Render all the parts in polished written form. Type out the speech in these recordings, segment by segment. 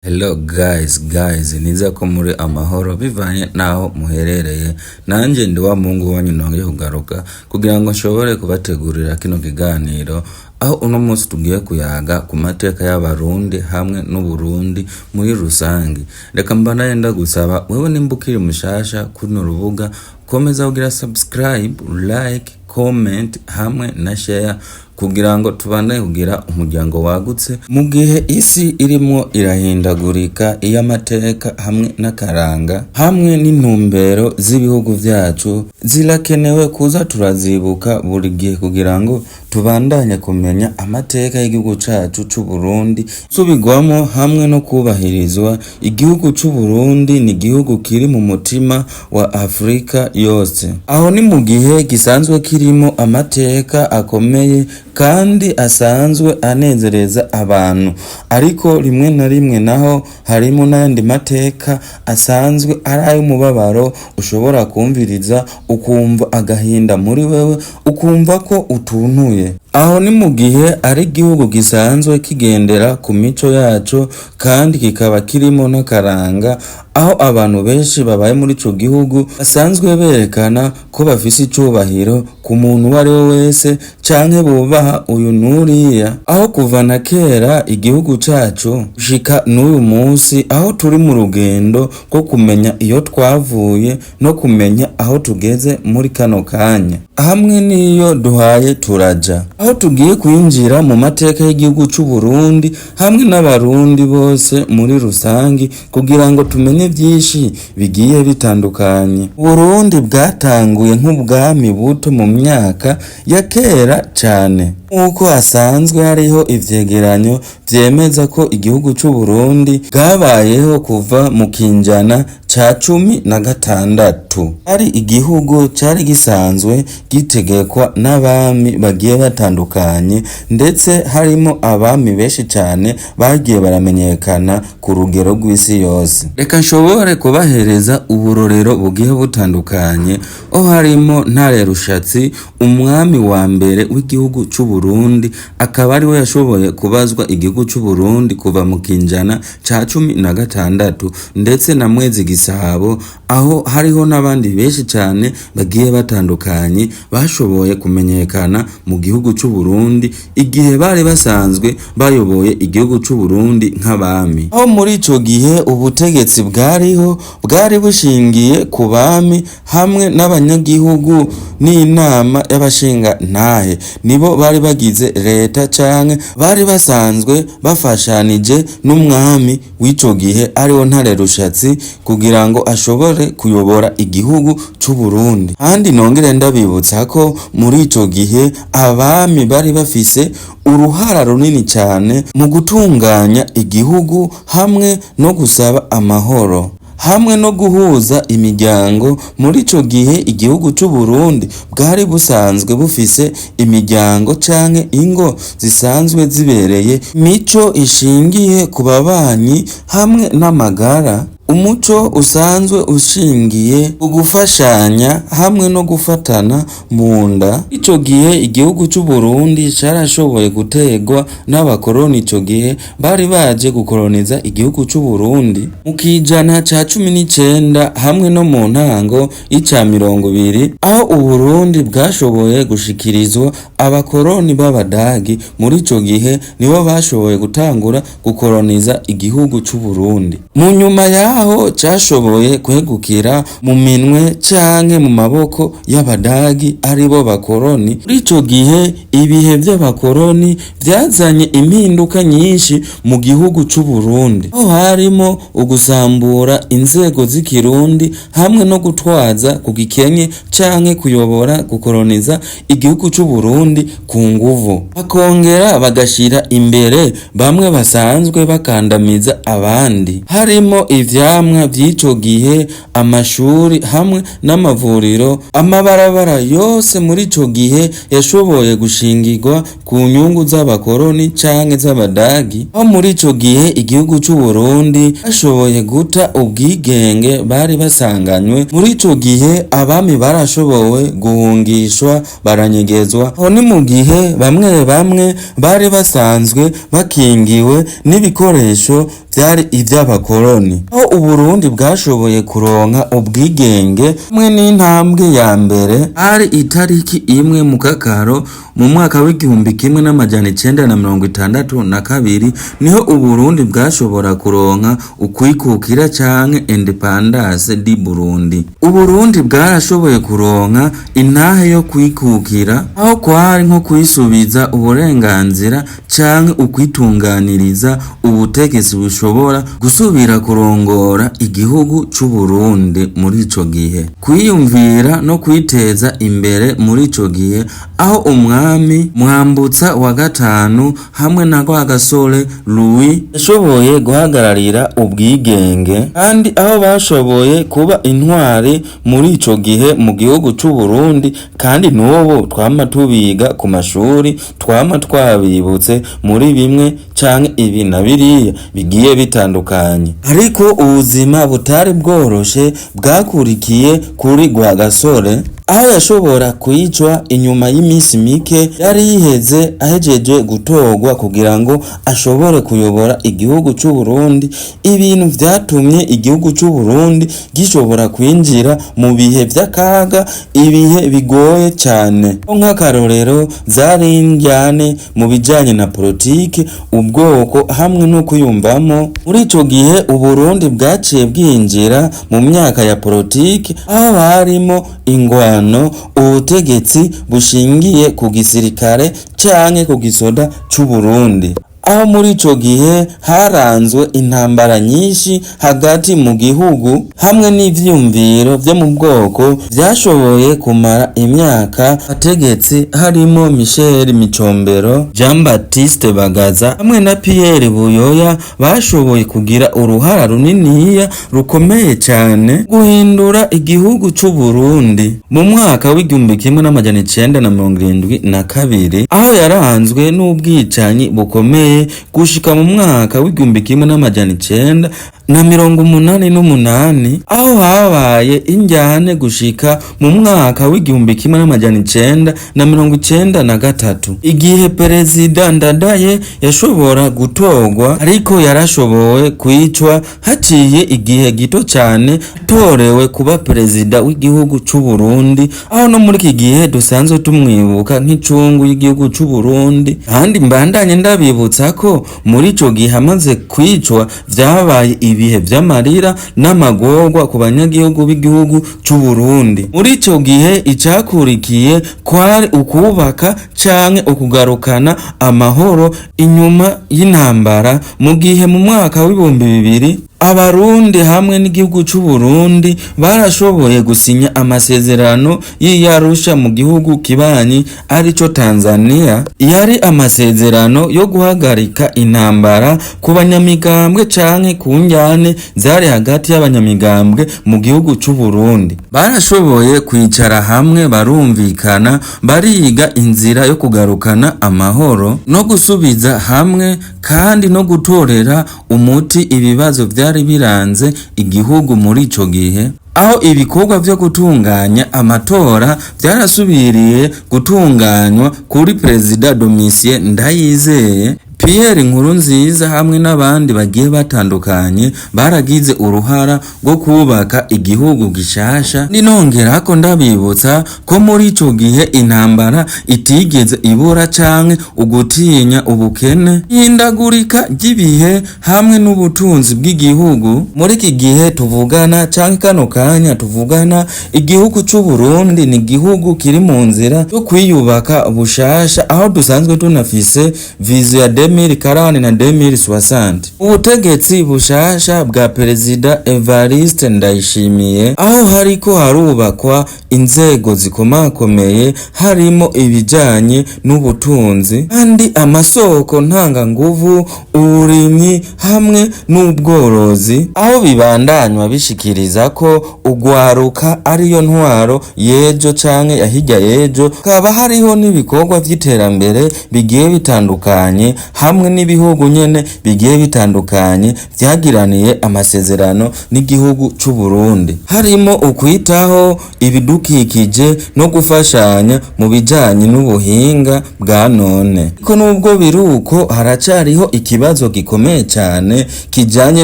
Hello guys, niza ko muri amahoro bivanye naho muherereye. Nanje ndi wa Mungu wanyu nongeye kugaruka kugira ngo nshobore kubategurira kino kiganiro aho uno munsi tugiye kuyaga ku mateka y'abarundi hamwe n'Uburundi muri rusangi. Reka mbanaye ndagusaba wewe nimbukire mushasha kuno rubuga komeza kugira subscribe, like, comment hamwe na share kugira ngo tubane kugira umuryango wagutse mu gihe isi irimo irahindagurika iy'amateka hamwe n'akaranga hamwe n'intumbero z'ibihugu vyacu zirakenewe kuza turazibuka buri gihe kugira ngo tubandanye kumenya amateka y'igihugu cacu c'u Burundi subigwamo hamwe no kubahirizwa. Igihugu c'u Burundi ni igihugu kiri mu mutima wa Afrika yose, aho ni mu gihe gisanzwe kirimo amateka akomeye kandi asanzwe anezereza abantu, ariko rimwe na rimwe naho harimo n'andi mateka asanzwe ari ay'umubabaro ushobora kumviriza ukumva agahinda muri wewe ukumva ko utuntuye. Aho ni mu gihe ari igihugu gisanzwe kigendera ku mico yacu kandi kikaba kirimo n'akaranga, aho abantu benshi babaye muri ico gihugu basanzwe berekana ko bafise icubahiro ku muntu uwo ari we wese canke bubaha uyu nuriya. Aho kuva na kera igihugu cacu gushika n'uyu munsi aho turi mu rugendo rwo kumenya iyo twavuye no kumenya aho tugeze muri kano kanya, hamwe n'iyo duhaye turaja, aho tugiye kwinjira mu mateka y'igihugu c'u Burundi hamwe n'abarundi bose muri rusangi kugira ngo tumenye vyinshi bigiye bitandukanye. Burundi bwatanguye nk'ubwami buto mu myaka ya kera cane, nk'uko hasanzwe hariho ivyegeranyo vyemeza ko igihugu c'u Burundi bwabayeho kuva mu kinjana ca 16. Ari igihugu cari gisanzwe gitegekwa n'abami bagiye batandukanye, ndetse harimo abami benshi cane bagiye baramenyekana ku rugero rw'isi yose. Reka nshobore kubahereza uburorero bugiye butandukanye, aho harimo Ntare Rushatsi, umwami wa mbere w'igihugu c'u Burundi, akaba ari we yashoboye kubazwa igihugu c'u Burundi kuva mu kinjana ca 16, ndetse na Mwezi Gisabo, aho hariho n'abandi benshi cane bagiye batandukanye bashoboye kumenyekana mu gihugu c'u Burundi igihe bari basanzwe bayoboye igihugu c'u Burundi nk'abami. Aho muri ico gihe ubutegetsi bwari bushingiye ku bami hamwe n'abanyagihugu n'inama y'abashinga ntahe, nibo bari bagize leta canke bari basanzwe bafashanije n'umwami w'ico gihe ariwo Ntare Rushatsi kugira ngo ashobore kuyobora igihugu c'u Burundi. Kandi nongere ndabibutsa ko muri ico gihe abami bari bafise uruhara runini cyane mu gutunganya igihugu hamwe no gusaba amahoro hamwe no guhuza imiryango. Muri ico gihe igihugu c'u Burundi bwari busanzwe bufise imiryango canke ingo zisanzwe zibereye mico ishingiye ku babanyi hamwe n'amagara, umuco usanzwe ushingiye ugufashanya hamwe no gufatana mu nda. Ico gihe igihugu c'u Burundi carashoboye gutegwa n'abakoroni. Ico gihe bari baje gukoroniza igihugu c'u Burundi mu kijana ca 19 hamwe no mu ntango y'ica 20, aho Uburundi bwashoboye gushikirizwa abakoroni b'Abadagi. Muri ico gihe nibo bashoboye gutangura gukoroniza igihugu c'u Burundi. Mu nyuma aho cashoboye kwegukira mu minwe canke mu maboko y'Abadagi aribo bakoroni. Muri ico gihe ibihe vy'abakoroni vyazanye impinduka nyinshi mu gihugu c'u Burundi, aho harimo ugusambura inzego z'ikirundi hamwe no gutwaza ku gikenye canke kuyobora gukoroniza igihugu c'u Burundi ku nguvu, bakongera bagashira imbere bamwe basanzwe bakandamiza abandi. Harimo ivya ivyamwa vy'ico gihe, amashuri hamwe n'amavuriro. Amabarabara yose muri ico gihe yashoboye gushingirwa ku nyungu z'abakoroni canke z'abadagi, aho muri ico gihe igihugu c'u Burundi bashoboye guta ubwigenge bari basanganywe. Muri ico gihe abami barashobowe guhungishwa baranyegezwa, aho ni mu gihe bamwe bamwe bari basanzwe bakingiwe n'ibikoresho vyari ivy'abakoroni. Aho Uburundi bwashoboye kuronka ubwigenge hamwe n'intambwe ya mbere ari itariki imwe mu Kakaro mu mwaka w'igihumbi kimwe n'amajana 962 niho Uburundi bwashobora kuronka ukwikukira canke independance di Burundi. Uburundi bwarashoboye kuronka intahe yo kwikukira, aho kwari nko kwisubiza uburenganzira canke ukwitunganiriza ubutegetsi bushobora gusubira kurongora igihugu c'u Burundi muri ico gihe, kwiyumvira no kwiteza imbere muri ico gihe, aho umwami Mwambutsa wa gatanu hamwe na Rwagasore Louis yashoboye guhagararira ubwigenge, kandi aho bashoboye kuba intwari muri ico gihe mu gihugu c'u Burundi. Kandi n'ubu twama tubiga ku mashuri, twama twabibutse muri bimwe canke ibi na biriya bigiye bitandukanye. Ariko ubuzima butari bworoshe bwakurikiye kuri Rwagasore, aho yashobora kwicwa inyuma y'imisi mike yari yiheze ahejeje gutorwa kugira ngo ashobore kuyobora igihugu c'u Burundi. Ibintu vyatumye igihugu c'u Burundi gishobora kwinjira mu bihe vy'akaga, ibihe bigoye cyane. Nk'akarorero zari indyane mu bijanye na politike, ubwoko hamwe no kwiyumvamo. Muri ico gihe Uburundi bwaciye bwinjira mu myaka ya politike, aho harimo ingwano, ubutegetsi bushingiye ku gisirikare canke ku gisoda c'u Burundi, aho muri ico gihe haranzwe intambara nyinshi hagati mu gihugu hamwe n'ivyumviro vyo mu bwoko vyashoboye kumara imyaka. Abategetsi harimo Michel Micombero, Jean Baptiste Bagaza hamwe na Pierre Buyoya bashoboye kugira uruhara runiniya rukomeye cyane guhindura igihugu c'u Burundi mu mwaka w'igihumbi kimwe n'amajana 972, aho yaranzwe n'ubwicanyi bukomeye gushika mu mwaka w'igihumbi kimwe n'amajana 988, aho habaye injyane gushika mu mwaka w'igihumbi kimwe n'amajana 993, igihe Perezida Ndadaye yashobora gutorwa, ariko yarashoboye kwicwa haciye igihe gito cyane torewe kuba perezida w'igihugu c'u Burundi, aho no muri iki gihe dusanzwe tumwibuka nk'icungu y'igihugu c'u Burundi. Kandi mbandanye ndabibutsa ko muri ico gihe amaze kwicwa vyabaye ibihe vy'amarira n'amagorwa ku banyagihugu b'igihugu c'u Burundi. Muri ico gihe icakurikiye kwari ukubaka canke ukugarukana amahoro inyuma y'intambara, mu gihe mu mwaka w'ibihumbi 2000 Abarundi hamwe n'igihugu c'u Burundi barashoboye gusinya amasezerano y'Arusha mu gihugu kibanyi arico Tanzania. Yari amasezerano yo guhagarika intambara ku banyamigambwe canke ku njyane zari hagati y'abanyamigambwe mu gihugu c'u Burundi. Barashoboye kwicara hamwe barumvikana, bariga inzira yo kugarukana amahoro no gusubiza hamwe, kandi no gutorera umuti ibibazo vyari biranze igihugu muri ico gihe, aho ibikorwa vyo gutunganya amatora vyarasubiriye gutunganywa kuri Perezida Domitien Ndayizeye. Pierre Nkurunziza hamwe n'abandi bagiye batandukanye baragize uruhara rwo kubaka igihugu gishasha. Ninongerako ndabibutsa ko muri ico gihe intambara itigeze ibura canke ugutinya ubukene, ihindagurika ry'ibihe hamwe n'ubutunzi bw'igihugu. Muri iki gihe tuvugana canke kano kanya tuvugana, igihugu c'u Burundi ni igihugu kiri mu nzira yo kwiyubaka bushasha, aho dusanzwe tunafise vision ya 2040 na 2060. Ubutegetsi bushasha bwa Perezida Evariste Ndayishimiye aho hariko harubakwa inzego zikomakomeye harimo ibijanye n'ubutunzi kandi amasoko ntanganguvu, uburimyi hamwe n'ubworozi, aho bibandanywa bishikiriza ko ugwaruka ariyo ntwaro yejo canke yahirya yejo. Kaba hariho n'ibikorwa vy'iterambere bigiye bitandukanye hamwe n'ibihugu nyene bigiye bitandukanye vyagiraniye amasezerano n'igihugu c'u Burundi, harimo ukwitaho ibidukikije no gufashanya mu bijanye n'ubuhinga bwa none. Ko nubwo biruko haracariho ikibazo gikomeye cyane kijanye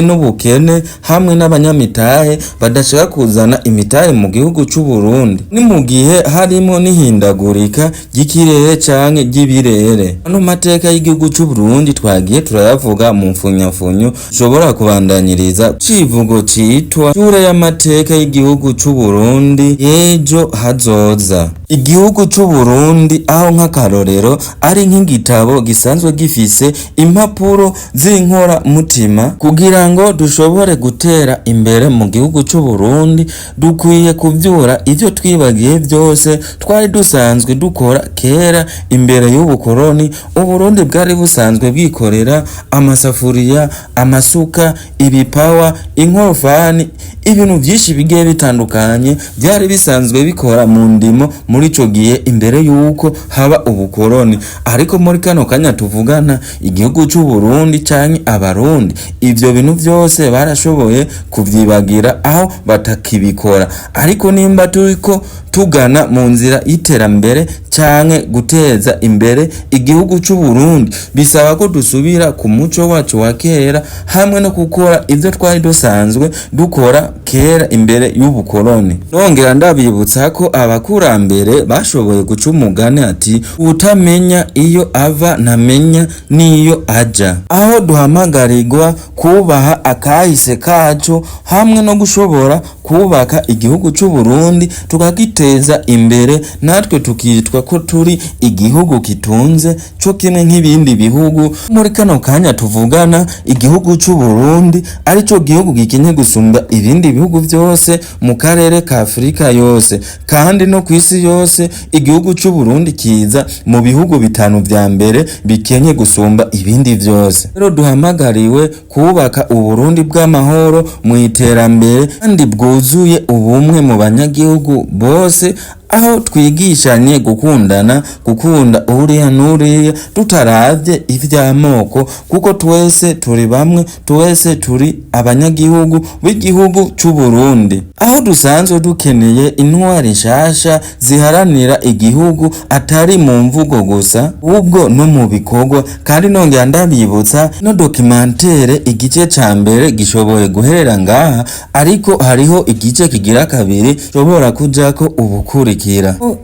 n'ubukene hamwe n'abanyamitahe badashaka kuzana imitahe mu gihugu c'u Burundi, ni mu gihe harimo n'ihindagurika ry'ikirere canke ry'ibirere. Ano mateka y'igihugu c'u Burundi twagiye turayavuga mu mfunyafunyo ushobora kubandanyiriza civugo citwa Shure y'amateka y'igihugu c'u Burundi yejo hazoza. Igihugu c'u Burundi aho nk'akarorero ari nk'igitabo gisanzwe gifise impapuro z'inkora mutima. Kugira ngo dushobore gutera imbere mu gihugu c'u Burundi dukwiye kuvyura ivyo twibagiye byose twari dusanzwe dukora kera imbere y'ubukoroni. Uburundi bwari busanzwe bwikorera amasafuriya, amasuka, ibipawa, inkorofani, ibintu byinshi bigiye bitandukanye byari bisanzwe bikora mu ndimo muri ico gihe imbere yuko haba ubukoroni. Ariko muri kano kanya tuvugana igihugu c'u Burundi canke abarundi ivyo bintu byose barashoboye kuvyibagira aho batakibikora. Ariko nimba turiko tugana mu nzira y'iterambere canke guteza imbere igihugu c'u Burundi, bisaba ko dusubira ku muco wacu wa kera hamwe no gukora ivyo twari dusanzwe dukora kera imbere y'ubukoroni. Nongera ndabibutsa ko abakurambere bashoboye guca umugani ati utamenya iyo ava ntamenya niyo aja, aho duhamagarirwa kubaha akahise kacu hamwe no gushobora kubaka igihugu c'u Burundi tukagiteza imbere, natwe tukitwa ko turi igihugu kitunze co kimwe nk'ibindi bihugu. Muri kano kanya tuvugana igihugu c'u Burundi arico gihugu gikenye gusumba ibindi bihugu byose mu karere ka Afrika yose, kandi no kwisi yose igihugu c'u Burundi kiza mu bihugu bitanu vya mbere bikenye gusumba ibindi byose. Rero duhamagariwe kubaka Uburundi bw'amahoro mu iterambere kandi bwuzuye ubumwe mu banyagihugu bose, aho twigishanye gukundana, gukunda uriya n'uriya tutaravye ivy'amoko, kuko twese turi bamwe, twese turi abanyagihugu b'igihugu c'u Burundi, aho dusanzwe dukeneye intwari nshasha ziharanira igihugu atari mu mvugo gusa ubwo no mu bikorwa. Kandi nongera ndabibutsa no documentaire igice ca mbere gishoboye guherera ngaha, ariko hariho igice kigira kabiri shobora kujako ubukuri.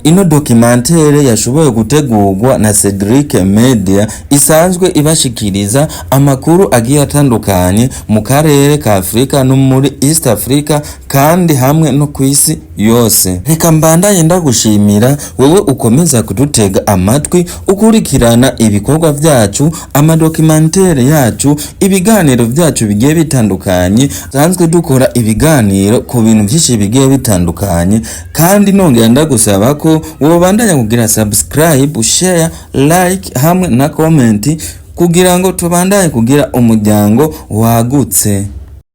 Ino documentaire yashoboye gutegurwa na Cedric Media isanzwe ibashikiriza amakuru agiye atandukanye mu karere ka Afrika no muri East Africa kandi hamwe no kwisi yose. Reka mbandanye ndagushimira wewe ukomeza kudutega amatwi ukurikirana ibikorwa vyacu, amadocumentaire yacu, ibiganiro vyacu bigiye bitandukanye. Sanzwe dukora ibiganiro ku bintu byinshi bigiye bitandukanye, kandi nongera ndagusaba ko wobandanya kugira subscribe, share, like hamwe na comment kugira ngo tubandanye kugira umuryango wagutse.